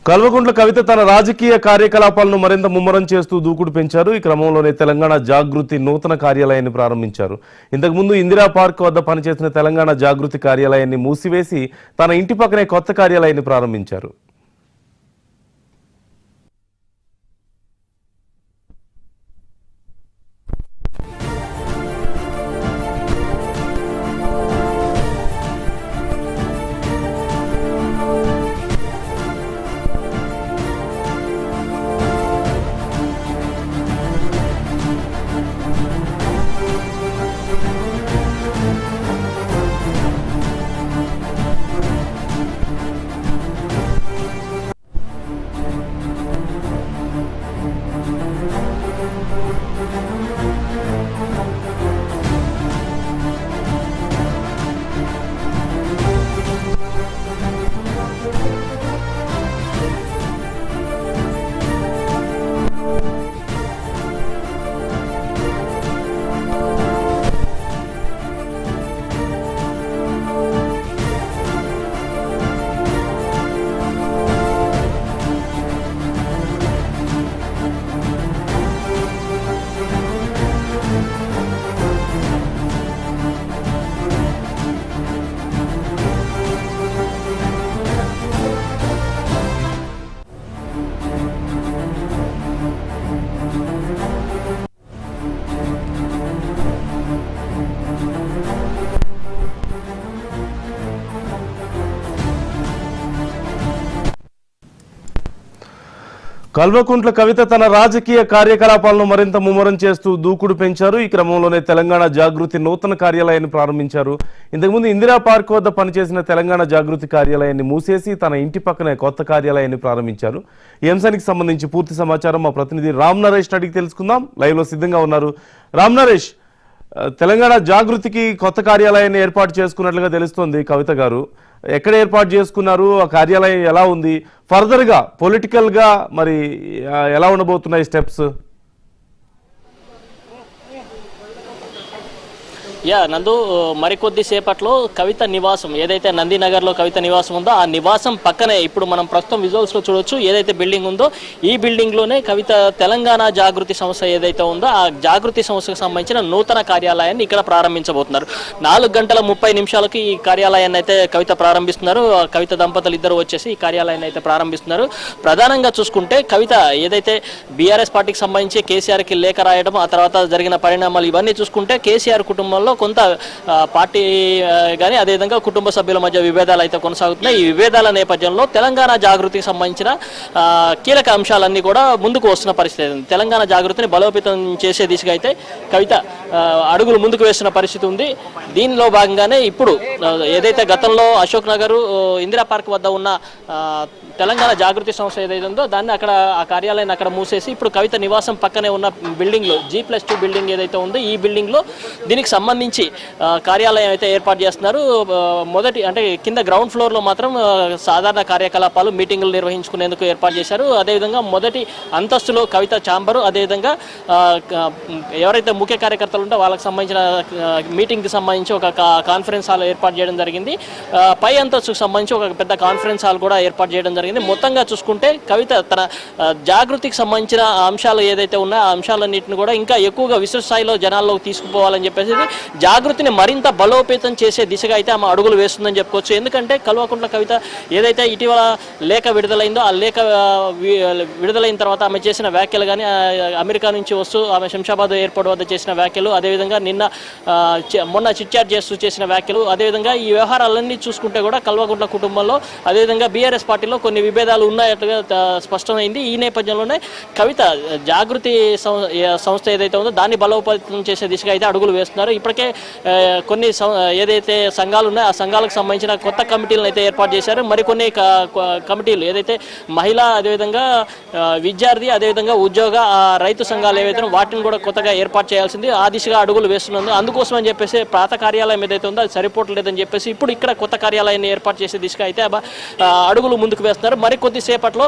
కల్వకుంట్ల కవిత తన రాజకీయ కార్యకలాపాలను మరింత ముమ్మరం చేస్తూ దూకుడు పెంచారు. ఈ క్రమంలోనే తెలంగాణ జాగృతి నూతన కార్యాలయాన్ని ప్రారంభించారు. ఇంతకుముందు ఇందిరా పార్క్ వద్ద పనిచేసిన తెలంగాణ జాగృతి కార్యాలయాన్ని మూసివేసి తన ఇంటి పక్కనే కొత్త కార్యాలయాన్ని ప్రారంభించారు. కల్వకుంట్ల కవిత తన రాజకీయ కార్యకలాపాలను మరింత ముమ్మరం చేస్తూ దూకుడు పెంచారు. ఈ క్రమంలోనే తెలంగాణ జాగృతి నూతన కార్యాలయాన్ని ప్రారంభించారు. ఇంతకుముందు ఇందిరా పార్క్ వద్ద పనిచేసిన తెలంగాణ జాగృతి కార్యాలయాన్ని మూసేసి తన ఇంటి పక్కనే కొత్త కార్యాలయాన్ని ప్రారంభించారు. ఈ అంశానికి సంబంధించి పూర్తి సమాచారం మా ప్రతినిధి రామ్ నరేష్ అడిగి తెలుసుకుందాం. లైవ్ లో సిద్ధంగా ఉన్నారు. రామ్ నరేష్, తెలంగాణ జాగృతికి కొత్త కార్యాలయాన్ని ఏర్పాటు చేసుకున్నట్లుగా తెలుస్తోంది. కవిత గారు ఎక్కడ ఏర్పాటు చేసుకున్నారు? ఆ కార్యాలయం ఎలా ఉంది? ఫర్దర్ గా పొలిటికల్ గా మరి ఎలా ఉండబోతున్నాయి స్టెప్స్? నందు, మరికొద్ది సేపట్లో కవిత నివాసం ఏదైతే నందినగర్లో కవిత నివాసం ఉందో ఆ నివాసం పక్కనే ఇప్పుడు మనం ప్రస్తుతం విజువల్స్లో చూడొచ్చు. ఏదైతే బిల్డింగ్ ఉందో ఈ బిల్డింగ్లోనే కవిత తెలంగాణ జాగృతి సంస్థ ఏదైతే ఉందో ఆ జాగృతి సంస్థకు సంబంధించిన నూతన కార్యాలయాన్ని ఇక్కడ ప్రారంభించబోతున్నారు. 4:30 ఈ కార్యాలయాన్ని అయితే కవిత ప్రారంభిస్తున్నారు. కవిత దంపతులు ఇద్దరు వచ్చేసి ఈ కార్యాలయాన్ని అయితే ప్రారంభిస్తున్నారు. ప్రధానంగా చూసుకుంటే కవిత ఏదైతే బీఆర్ఎస్ పార్టీకి సంబంధించి కేసీఆర్కి లేఖ రాయడం, ఆ తర్వాత జరిగిన పరిణామాలు ఇవన్నీ చూసుకుంటే కేసీఆర్ కుటుంబంలో కొంత పార్టీ కానీ అదేవిధంగా కుటుంబ సభ్యుల మధ్య విభేదాలు అయితే కొనసాగుతున్నాయి. ఈ విభేదాల నేపథ్యంలో తెలంగాణ జాగృతికి సంబంధించిన కీలక అంశాలన్నీ కూడా ముందుకు వస్తున్న పరిస్థితి. తెలంగాణ జాగృతిని బలోపేతం చేసే దిశగా అయితే కవిత అడుగులు ముందుకు వేస్తున్న పరిస్థితి ఉంది. దీనిలో భాగంగానే ఇప్పుడు ఏదైతే గతంలో అశోక్ నగర్ ఇందిరా పార్క్ వద్ద ఉన్న తెలంగాణ జాగృతి సంస్థ ఏదైతే ఉందో దాన్ని అక్కడ ఆ కార్యాలయాన్ని అక్కడ మూసేసి ఇప్పుడు కవిత నివాసం పక్కనే ఉన్న బిల్డింగ్లో G+2 బిల్డింగ్ ఏదైతే ఉందో ఈ బిల్డింగ్లో దీనికి సంబంధించి కార్యాలయం అయితే ఏర్పాటు చేస్తున్నారు. మొదటి అంటే కింద గ్రౌండ్ ఫ్లోర్లో మాత్రం సాధారణ కార్యకలాపాలు మీటింగులు నిర్వహించుకునేందుకు ఏర్పాటు చేశారు. అదేవిధంగా మొదటి అంతస్తులో కవిత ఛాంబరు, అదేవిధంగా ఎవరైతే ముఖ్య కార్యకర్తలు ఉంటే వాళ్ళకి సంబంధించిన మీటింగ్కి సంబంధించి ఒక కాన్ఫరెన్స్ హాల్ ఏర్పాటు చేయడం జరిగింది. పై అంతస్తుకు సంబంధించి ఒక పెద్ద కాన్ఫరెన్స్ హాల్ కూడా ఏర్పాటు చేయడం జరిగింది. మొత్తంగా చూసుకుంటే కవిత తన జాగృతికి సంబంధించిన అంశాలు ఏదైతే ఉన్నాయో ఆ అంశాలన్నింటిని కూడా ఇంకా ఎక్కువగా విస్తృత స్థాయిలో జనాల్లోకి తీసుకుపోవాలని చెప్పేసి జాగృతిని మరింత బలోపేతం చేసే దిశగా అయితే ఆమె అడుగులు వేస్తుందని చెప్పుకోవచ్చు. ఎందుకంటే కల్వకుంట్ల కవిత ఏదైతే ఇటీవల లేఖ విడుదలైందో ఆ లేఖ విడుదలైన తర్వాత ఆమె చేసిన వ్యాఖ్యలు కానీ అమెరికా నుంచి వస్తూ ఆమె శంషాబాద్ ఎయిర్పోర్ట్ వద్ద చేసిన వ్యాఖ్యలు, అదేవిధంగా మొన్న చిట్చాట్ చేస్తూ చేసిన వ్యాఖ్యలు, అదేవిధంగా ఈ వ్యవహారాలన్నీ చూసుకుంటే కూడా కల్వకుంట్ల కుటుంబంలో అదేవిధంగా బీఆర్ఎస్ పార్టీలో కొన్ని విభేదాలు ఉన్నట్టుగా స్పష్టమైంది. ఈ నేపథ్యంలోనే కవిత జాగృతి సంస్థ ఏదైతే ఉందో దాన్ని బలోపేతం చేసే దిశగా అయితే అడుగులు వేస్తున్నారు. ఇప్పటికే కొన్ని ఏదైతే సంఘాలు ఉన్నాయో ఆ సంఘాలకు సంబంధించిన కొత్త కమిటీలను అయితే ఏర్పాటు చేశారు. మరికొన్ని కమిటీలు ఏదైతే మహిళా, అదేవిధంగా విద్యార్థి, అదేవిధంగా ఉద్యోగ, రైతు సంఘాలు ఏవైతే వాటిని కూడా కొత్తగా ఏర్పాటు చేయాల్సింది. ఆ దిశగా అడుగులు వేస్తున్నారు. అందుకోసం అని చెప్పేసి పాత కార్యాలయం ఏదైతే ఉందో అది సరిపోవట్లేదని చెప్పేసి ఇప్పుడు ఇక్కడ కొత్త కార్యాలయాన్ని ఏర్పాటు చేసే దిశగా అయితే అడుగులు ముందుకు వేస్తున్నారు. మరికొద్ది సేపట్లో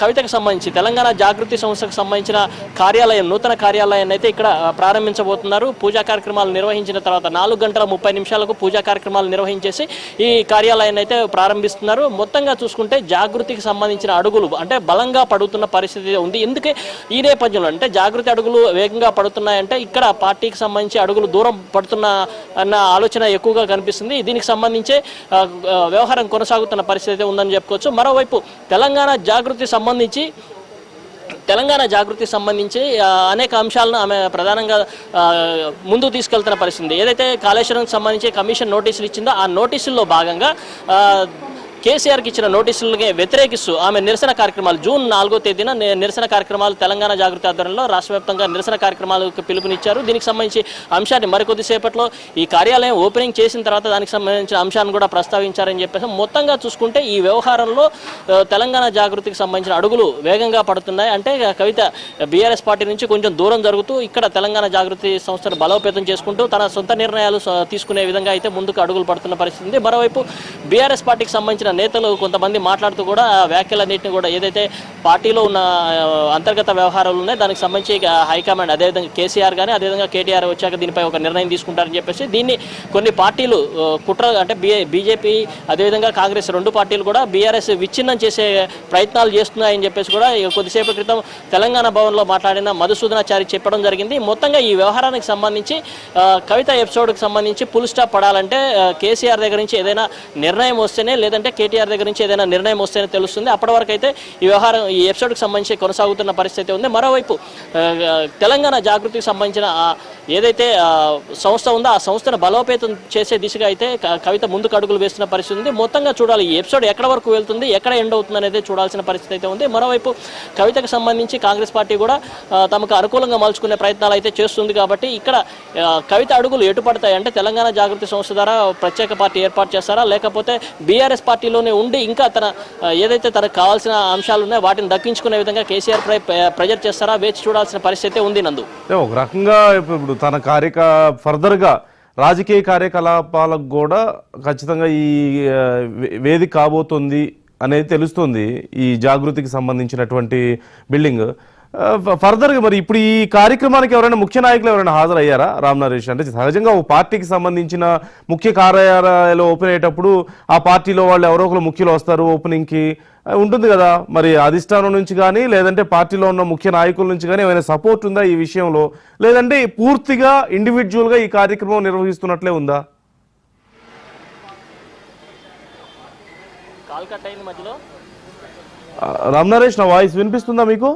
కవితకు సంబంధించి తెలంగాణ జాగృతి సంస్థకు సంబంధించిన కార్యాలయం, నూతన కార్యాలయాన్ని అయితే ఇక్కడ ప్రారంభించబోతున్నారు. పూజా కార్యక్రమాలు నిర్వహించిన తర్వాత 4:30 పూజా కార్యక్రమాలు నిర్వహించేసి ఈ కార్యాలయాన్ని అయితే ప్రారంభిస్తున్నారు. మొత్తంగా చూసుకుంటే జాగృతికి సంబంధించిన అడుగులు అంటే బలంగా పడుతున్న పరిస్థితి ఉంది. ఎందుకే ఈ నేపథ్యంలో అంటే జాగృతి అడుగులు వేగంగా పడుతున్నాయంటే ఇక్కడ పార్టీకి సంబంధించి అడుగులు దూరం పడుతున్న అన్న ఆలోచన ఎక్కువగా కనిపిస్తుంది. దీనికి సంబంధించే వ్యవహారం కొనసాగుతున్న పరిస్థితి ఉందని చెప్పుకోవచ్చు. మరోవైపు తెలంగాణ జాగృతికి సంబంధించి అనేక అంశాలను ఆమె ప్రధానంగా ముందుకు తీసుకెళ్తున్న పరిస్థితి. ఏదైతే కాళేశ్వరంకి సంబంధించి కమిషన్ నోటీసులు ఇచ్చిందో ఆ నోటీసుల్లో భాగంగా కేసీఆర్కి ఇచ్చిన నోటీసులకి వ్యతిరేకిస్తూ ఆమె నిరసన కార్యక్రమాలు జూన్ 4వ తేదీన నిరసన కార్యక్రమాలు తెలంగాణ జాగృతి ఆధ్వర్యంలో రాష్ట్ర వ్యాప్తంగా నిరసన కార్యక్రమాలకు పిలుపునిచ్చారు. దీనికి సంబంధించి అంశాన్ని మరికొద్దిసేపట్లో ఈ కార్యాలయం ఓపెనింగ్ చేసిన తర్వాత దానికి సంబంధించిన అంశాన్ని కూడా ప్రస్తావించారని చెప్పేసి మొత్తంగా చూసుకుంటే ఈ వ్యవహారంలో తెలంగాణ జాగృతికి సంబంధించిన అడుగులు వేగంగా పడుతున్నాయి. అంటే కవిత బీఆర్ఎస్ పార్టీ నుంచి కొంచెం దూరం జరుగుతూ ఇక్కడ తెలంగాణ జాగృతి సంస్థను బలోపేతం చేసుకుంటూ తన సొంత నిర్ణయాలు తీసుకునే విధంగా అయితే ముందుకు అడుగులు పడుతున్న పరిస్థితి ఉంది. మరోవైపు బీఆర్ఎస్ పార్టీకి సంబంధించిన నేతలు కొంతమంది మాట్లాడుతూ కూడా వ్యాఖ్యలన్నింటినీ కూడా ఏదైతే పార్టీలో ఉన్న అంతర్గత వ్యవహారాలు ఉన్నాయి దానికి సంబంధించి హైకమాండ్ అదేవిధంగా కేసీఆర్ కానీ అదేవిధంగా కేటీఆర్ వచ్చాక దీనిపై ఒక నిర్ణయం తీసుకుంటారని చెప్పేసి దీన్ని కొన్ని పార్టీలు కుట్ర అంటే బీజేపీ అదేవిధంగా కాంగ్రెస్ రెండు పార్టీలు కూడా బీఆర్ఎస్ విచ్ఛిన్నం చేసే ప్రయత్నాలు చేస్తున్నాయని చెప్పేసి కూడా కొద్దిసేపు క్రితం తెలంగాణ భవన్లో మాట్లాడిన మధుసూదనాచారి చెప్పడం జరిగింది. మొత్తంగా ఈ వ్యవహారానికి సంబంధించి కవిత ఎపిసోడ్కి సంబంధించి ఫుల్ స్టాప్ పడాలంటే కేసీఆర్ దగ్గర నుంచి ఏదైనా నిర్ణయం వస్తేనే లేదంటే కేటీఆర్ దగ్గర నుంచి ఏదైనా నిర్ణయం వస్తేనే తెలుస్తుంది. అప్పటి వరకు అయితే ఈ ఎపిసోడ్కి సంబంధించి కొనసాగుతున్న పరిస్థితి ఉంది. మరోవైపు తెలంగాణ జాగృతికి సంబంధించిన ఏదైతే సంస్థ ఉందో ఆ సంస్థను బలోపేతం చేసే దిశగా అయితే కవిత ముందుకు అడుగులు వేస్తున్న పరిస్థితి ఉంది. మొత్తంగా చూడాలి ఈ ఎపిసోడ్ ఎక్కడ వరకు వెళ్తుంది, ఎక్కడ ఎండ్ అవుతుంది అనేది చూడాల్సిన పరిస్థితి అయితే ఉంది. మరోవైపు కవితకు సంబంధించి కాంగ్రెస్ పార్టీ కూడా తమకు అనుకూలంగా మలుచుకునే ప్రయత్నాలు అయితే చేస్తుంది. కాబట్టి ఇక్కడ కవిత అడుగులు ఎటు పడతాయి అంటే తెలంగాణ జాగృతి సంస్థ ద్వారా ప్రత్యేక పార్టీ ఏర్పాటు చేస్తారా లేకపోతే బీఆర్ఎస్ పార్టీలోనే ఉండి ఇంకా ఏదైతే తనకు కావాల్సిన అంశాలు ఉన్నాయో వాటిని దక్కించుకునే విధంగా కేసీఆర్ ప్రెజర్ చేస్తారా వేచి చూడాల్సిన పరిస్థితి ఉంది. నందు ఒక రకంగా ఇప్పుడు తన ఫర్దర్గా రాజకీయ కార్యకలాపాలకు కూడా ఖచ్చితంగా ఈ వేదిక కాబోతుంది అనేది తెలుస్తుంది. ఈ జాగృతికి సంబంధించినటువంటి బిల్డింగ్ ఫర్దర్గా మరి ఇప్పుడు ఈ కార్యక్రమానికి ఎవరైనా ముఖ్య నాయకులు ఎవరైనా హాజరయ్యారా? రామ్ నరేష్ అంటే సహజంగా ఒక పార్టీకి సంబంధించిన ముఖ్య కార్యాలయాలు ఓపెన్ అయ్యేటప్పుడు ఆ పార్టీలో వాళ్ళు ఎవరో ఒకరు ముఖ్యులు వస్తారు, ఓపెనింగ్కి ఉంటుంది కదా. మరి అధిష్టానం నుంచి కానీ లేదంటే పార్టీలో ఉన్న ముఖ్య నాయకుల నుంచి కానీ ఏమైనా సపోర్ట్ ఉందా ఈ విషయంలో, లేదంటే పూర్తిగా ఇండివిజువల్గా ఈ కార్యక్రమం నిర్వహిస్తున్నట్లే ఉందా? రామ్ నరేష్, నా వాయిస్ వినిపిస్తుందా మీకు?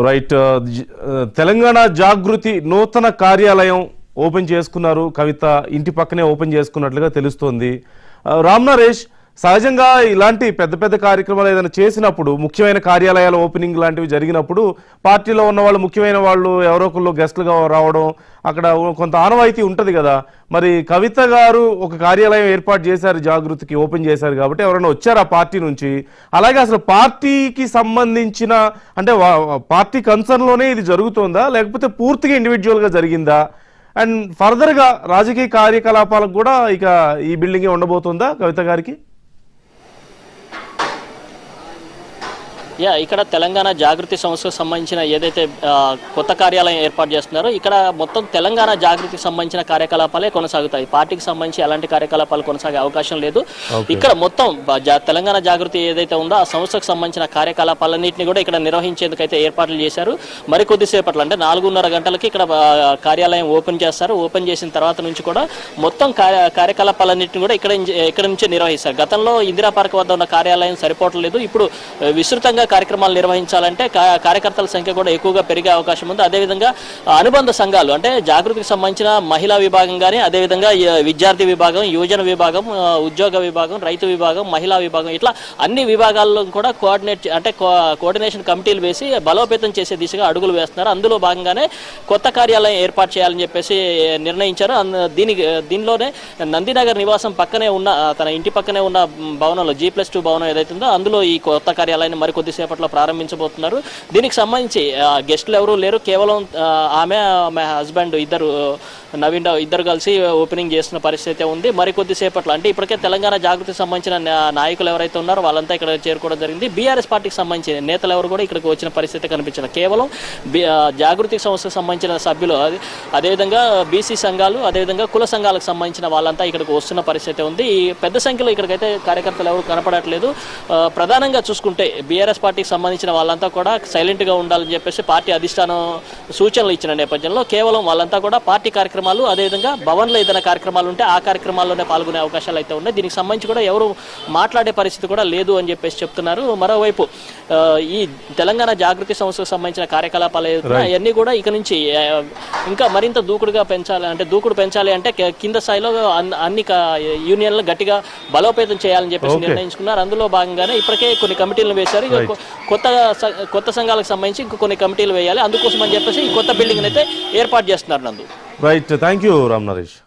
రైట్. తెలంగాణ జాగృతి నూతన కార్యాలయం ఓపెన్ చేసుకున్నారు. కవిత ఇంటి పక్కనే ఓపెన్ చేసుకున్నట్లుగా తెలుస్తోంది. రామ్ నరేష్, సహజంగా ఇలాంటి పెద్ద పెద్ద కార్యక్రమాలు ఏదైనా చేసినప్పుడు, ముఖ్యమైన కార్యాలయాల ఓపెనింగ్ లాంటివి జరిగినప్పుడు పార్టీలో ఉన్న వాళ్ళు, ముఖ్యమైన వాళ్ళు ఎవరో ఒకళ్ళు గెస్ట్లుగా రావడం, అక్కడ కొంత ఆనవాయితీ ఉంటుంది కదా. మరి కవిత గారు ఒక కార్యాలయం ఏర్పాటు చేశారు, జాగృతికి ఓపెన్ చేశారు కాబట్టి ఎవరైనా వచ్చారు ఆ పార్టీ నుంచి? అలాగే అసలు పార్టీకి సంబంధించిన అంటే పార్టీ కన్సర్న్లోనే ఇది జరుగుతుందా, లేకపోతే పూర్తిగా ఇండివిజువల్గా జరిగిందా? అండ్ ఫర్దర్గా రాజకీయ కార్యకలాపాలకు కూడా ఇక ఈ బిల్డింగే ఉండబోతుందా కవిత గారికి? ఇక్కడ తెలంగాణ జాగృతి సంస్థకు సంబంధించిన ఏదైతే కొత్త కార్యాలయం ఏర్పాటు చేస్తున్నారో ఇక్కడ మొత్తం తెలంగాణ జాగృతికి సంబంధించిన కార్యకలాపాలే కొనసాగుతాయి. పార్టీకి సంబంధించి ఎలాంటి కార్యకలాపాలు కొనసాగే అవకాశం లేదు. ఇక్కడ మొత్తం తెలంగాణ జాగృతి ఏదైతే ఉందో ఆ సంస్థకు సంబంధించిన కార్యకలాపాలన్నింటినీ కూడా ఇక్కడ నిర్వహించేందుకైతే ఏర్పాట్లు చేశారు. మరి కొద్దిసేపట్లో అంటే 4:30 గంటలకి ఇక్కడ కార్యాలయం ఓపెన్ చేస్తారు. ఓపెన్ చేసిన తర్వాత నుంచి కూడా మొత్తం కార్యకలాపాలన్నింటినీ కూడా ఇక్కడ నుంచే నిర్వహిస్తారు. గతంలో ఇందిరా పార్క్ వద్ద ఉన్న కార్యాలయం సరిపోవట్లేదు. ఇప్పుడు విస్తృతంగా కార్యక్రమాలు నిర్వహించాలంటే కార్యకర్తల సంఖ్య కూడా ఎక్కువగా పెరిగే అవకాశం ఉంది. అదేవిధంగా అనుబంధ సంఘాలు అంటే జాగృతికి సంబంధించిన మహిళా విభాగం కానీ, అదేవిధంగా విద్యార్థి విభాగం, యువజన విభాగం, ఉద్యోగ విభాగం, రైతు విభాగం, మహిళా విభాగం, ఇట్లా అన్ని విభాగాల్లో కూడా కోఆర్డినేషన్ కమిటీలు వేసి బలోపేతం చేసే దిశగా అడుగులు వేస్తున్నారు. అందులో భాగంగానే కొత్త కార్యాలయం ఏర్పాటు చేయాలని చెప్పేసి నిర్ణయించారు. దీనిలోనే నందినగర్ నివాసం పక్కనే ఉన్న తన ఇంటి పక్కనే ఉన్న భవనంలో G+2 భవనం ఏదైతే ఉందో అందులో ఈ కొత్త కార్యాలయాన్ని మరి కొద్దిసేపట్లో ప్రారంభించబోతున్నారు. దీనికి సంబంధించి గెస్టులు ఎవరూ లేరు. కేవలం ఆమె హస్బెండ్ నవీన్ ఇద్దరు కలిసి ఓపెనింగ్ చేస్తున్న పరిస్థితి ఉంది. మరి కొద్దిసేపట్లో అంటే ఇప్పటికే తెలంగాణ జాగృతికి సంబంధించిన నాయకులు ఎవరైతే ఉన్నారో వాళ్ళంతా ఇక్కడ చేరుకోవడం జరిగింది. బీఆర్ఎస్ పార్టీకి సంబంధించిన నేతలు ఎవరు కూడా ఇక్కడికి వచ్చిన పరిస్థితి కనిపించారు. కేవలం జాగృతికి సంస్థకు సంబంధించిన సభ్యులు, అదేవిధంగా బీసీ సంఘాలు, అదేవిధంగా కుల సంఘాలకు సంబంధించిన వాళ్ళంతా ఇక్కడికి వస్తున్న పరిస్థితి ఉంది. ఈ పెద్ద సంఖ్యలో ఇక్కడికైతే కార్యకర్తలు ఎవరు కనపడట్లేదు. ప్రధానంగా చూసుకుంటే బీఆర్ఎస్ పార్టీకి సంబంధించిన వాళ్ళంతా కూడా సైలెంట్గా ఉండాలని చెప్పేసి పార్టీ అధిష్టానం సూచనలు ఇచ్చిన నేపథ్యంలో కేవలం వాళ్ళంతా కూడా పార్టీ కార్యక్రమాలు, అదేవిధంగా భవన్లో ఏదైనా కార్యక్రమాలు ఉంటే ఆ కార్యక్రమాల్లోనే పాల్గొనే అవకాశాలు అయితే ఉన్నాయి. దీనికి సంబంధించి కూడా ఎవరు మాట్లాడే పరిస్థితి కూడా లేదు అని చెప్పేసి చెప్తున్నారు. మరోవైపు ఈ తెలంగాణ జాగృతి సంస్థకు సంబంధించిన కార్యకలాపాలు అవన్నీ కూడా ఇక నుంచి ఇంకా మరింత దూకుడు పెంచాలి అంటే కింద స్థాయిలో అన్ని యూనియన్లు గట్టిగా బలోపేతం చేయాలని చెప్పేసి నిర్ణయించుకున్నారు. అందులో భాగంగానే ఇప్పటికే కొన్ని కమిటీలను వేశారు. కొత్త సంఘాలకు సంబంధించి ఇంకో కొన్ని కమిటీలు వేయాలి. అందుకోసం అని చెప్పేసి ఈ కొత్త బిల్డింగ్ అయితే ఏర్పాటు చేస్తున్నారు. నందు right. Thank you Ram Naresh.